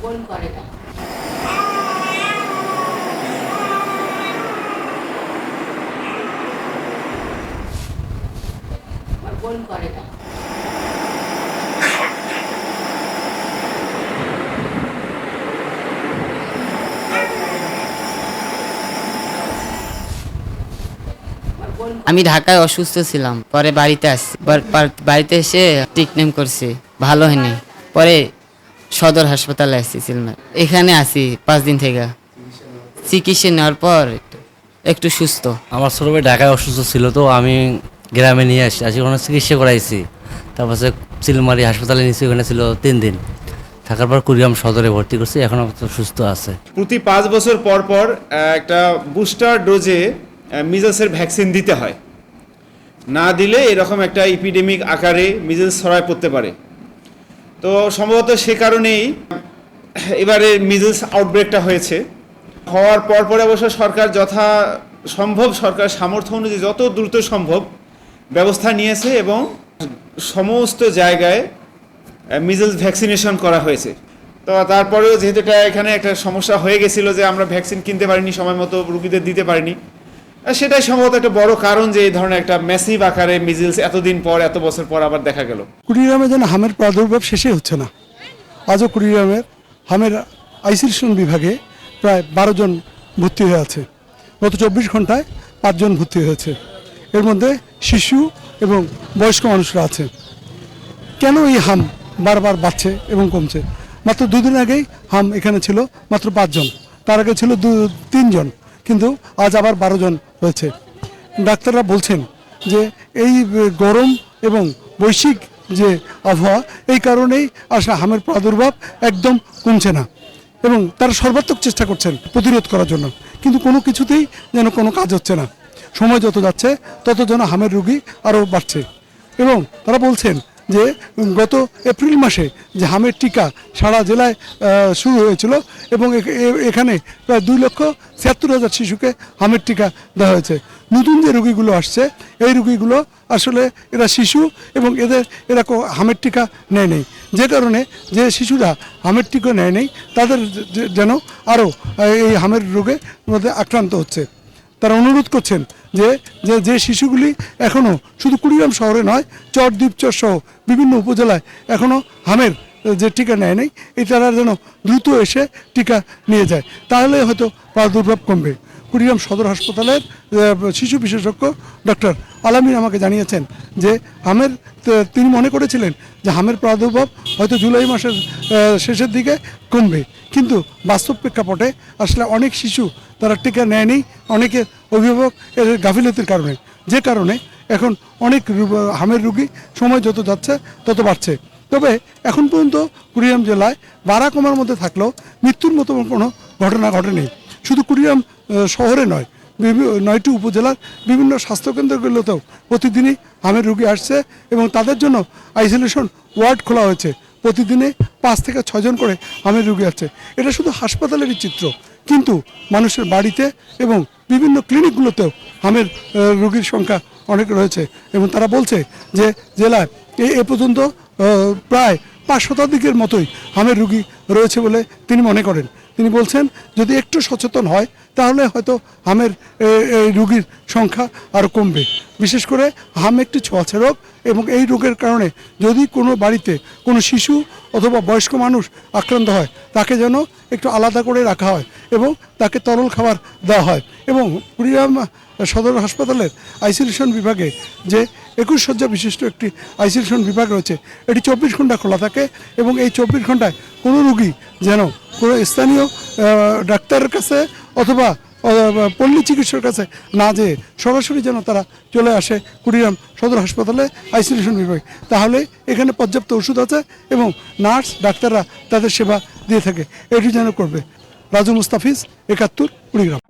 বোন করে না। বোন করে না। আমি ঢাকায় অসুস্থ ছিলাম, পরে বাড়িতে আসছি। বাড়িতে এসে ট্রিটমেন্ট করছি, ভালো হয়নি। পরে সদর হাসপাতালে আসছি সিলমার। এখানে আসি 5 দিন থেকে। চিকিৎসা নেওয়ার পর একটু সুস্থ। আমার ছোটো ভাই ঢাকায় অসুস্থ ছিল, তো আমি গ্রামে নিয়ে আসি ওখানে চিকিৎসা করাইছি। তারপর চিলমারি হাসপাতালে নিয়েছি, ওখানে ছিল 3 দিন থাকার পর কুড়িগ্রাম সদরে ভর্তি করছি, এখন সুস্থ আছে। প্রতি 5 বছর পর পর একটা বুস্টার ডোজে মিজলসের ভ্যাকসিন দিতে হয়, না দিলে এরকম একটা এপিডেমিক আকারে মিজলস ছড়ায় পড়তে পারে। তো সম্ভবত সে কারণেই এবারে মিজলস আউটব্রেকটা হয়েছে। হওয়ার পর পরে অবশ্য সরকার যথা সম্ভব সরকার সামর্থ্য অনুযায়ী যত দ্রুত সম্ভব ব্যবস্থা নিয়েছে এবং সমস্ত জায়গায় মিজলস ভ্যাকসিনেশন করা হয়েছে। তো তারপরেও যেহেতু এখানে একটা সমস্যা হয়ে গেছিলো যে আমরা ভ্যাকসিন কিনতে পারিনি, সময় মতো রুগীদের দিতে পারিনি, সেটাই সম্ভবত একটা বড় কারণ যে এই ধরনের একটা ম্যাসিভ আকারে মিজলস এতদিন পর এত বছর পর আবার দেখা গেল। কুড়িগ্রামে যেন হামের প্রাদুর্ভাব শেষই হচ্ছে না। আজও কুড়িগ্রামের হামের আইসোলেশন বিভাগে প্রায় 12 জন ভর্তি হয়ে আছে। গত 24 ঘন্টায় 5 জন ভর্তি হয়েছে। এর মধ্যে শিশু এবং বয়স্ক মানুষরা আছে। কেন এই হাম বারবার বাড়ছে এবং কমছে? মাত্র 2 দিন আগেই হাম এখানে ছিল মাত্র 5 জন, তার আগে ছিল 3 জন, কিন্তু আজ আবার 12 জন হয়েছে। ডাক্তাররা বলছেন যে এই গরম এবং বৈশ্বিক যে আবহাওয়া, এই কারণেই আসলে হামের প্রাদুর্ভাব একদম কমছে না এবং তারা সর্বাত্মক চেষ্টা করছেন প্রতিরোধ করার জন্য, কিন্তু কোনো কিছুতেই যেন কোনো কাজ হচ্ছে না। সময় যত যাচ্ছে তত যেন হামের রোগী আরও বাড়ছে এবং তারা বলছেন যে গত এপ্রিল মাসে যে হামের টিকা সারা জেলায় শুরু হয়েছিল এবং এখানে প্রায় 2,76,000 শিশুকে হামের টিকা দেওয়া হয়েছে। নতুন যে রোগীগুলো আসছে, এই রোগীগুলো আসলে এরা শিশু এবং এরা হামের টিকা নেয় নেই, যে কারণে যে শিশুরা হামের টিকা নেয় নেই তাদের যেন আরও এই হামের রোগের মধ্যে আক্রান্ত হচ্ছে। তারা অনুরোধ করছেন যে যে শিশুগুলি এখনও শুধু কুড়িগ্রাম শহরে নয়, চর দ্বীপচর সহ বিভিন্ন উপজেলায় এখনও হামের যে টিকা নেয় নেই, এই তারা যেন দ্রুত এসে টিকা নিয়ে যায়, তাহলে হয়তো প্রাদুর্ভাব কমবে। কুড়িগ্রাম সদর হাসপাতালের শিশু বিশেষজ্ঞ ডক্টর আলামিন আমাকে জানিয়েছেন যে হামের তিনি মনে করেছিলেন যে হামের প্রাদুর্ভাব হয়তো জুলাই মাসের শেষের দিকে কমবে, কিন্তু বাস্তব প্রেক্ষাপটে আসলে অনেক শিশু তারা টিকা নেয়নি, অনেকে অভিভাবক এর গাফিলতির কারণে, যে কারণে এখন অনেক হামের রোগী সময় যত যাচ্ছে তত বাড়ছে। তবে এখন পর্যন্ত কুড়িগ্রাম জেলায় বাড়া কমার মধ্যে থাকলেও মৃত্যুর মতো কোনো ঘটনা ঘটেনি। শুধু কুড়িগ্রাম শহরে নয়, 9টি উপজেলার বিভিন্ন স্বাস্থ্যকেন্দ্রগুলোতেও প্রতিদিনই হামের রোগী আসছে এবং তাদের জন্য আইসোলেশন ওয়ার্ড খোলা হয়েছে। প্রতিদিনে 5 থেকে 6 জন করে হামের রোগী আসছে। এটা শুধু হাসপাতালেরই চিত্র, কিন্তু মানুষের বাড়িতে এবং বিভিন্ন ক্লিনিকগুলোতেও হামের রোগীর সংখ্যা অনেক রয়েছে এবং তারা বলছে যে জেলায় এ পর্যন্ত প্রায় 5 শতাধিকের মতোই হামের রোগী রয়েছে বলে তিনি মনে করেন। তিনি বলছেন যদি একটু সচেতন হয় তাহলে হয়তো হামের এই রোগীর সংখ্যা আরও কমবে। বিশেষ করে হাম একটি ছোঁয়াচে রোগ এবং এই রোগের কারণে যদি কোনো বাড়িতে কোনো শিশু অথবা বয়স্ক মানুষ আক্রান্ত হয়, তাকে যেন একটু আলাদা করে রাখা হয় এবং তাকে তরল খাবার দেওয়া হয়। এবং কুড়িগ্রাম সদর হাসপাতালের আইসোলেশন বিভাগে যে 21 শয্যা বিশিষ্ট একটি আইসোলেশন বিভাগ রয়েছে, এটি 24 ঘন্টা খোলা থাকে এবং এই 24 ঘন্টায় কোনো রোগী যেন কোনো স্থানীয় ডাক্তারের কাছে অথবা পল্লী চিকিৎসকের কাছে না যেয়ে সরাসরি যেন তারা চলে আসে কুড়িগ্রাম সদর হাসপাতালে আইসোলেশন বিভাগে, তাহলে এখানে পর্যাপ্ত ওষুধ আছে এবং নার্স ডাক্তাররা তাদের সেবা দিয়ে থাকে। এটি যেন করবে। রাজু মুস্তাফিজ, 71, কুড়িগ্রাম।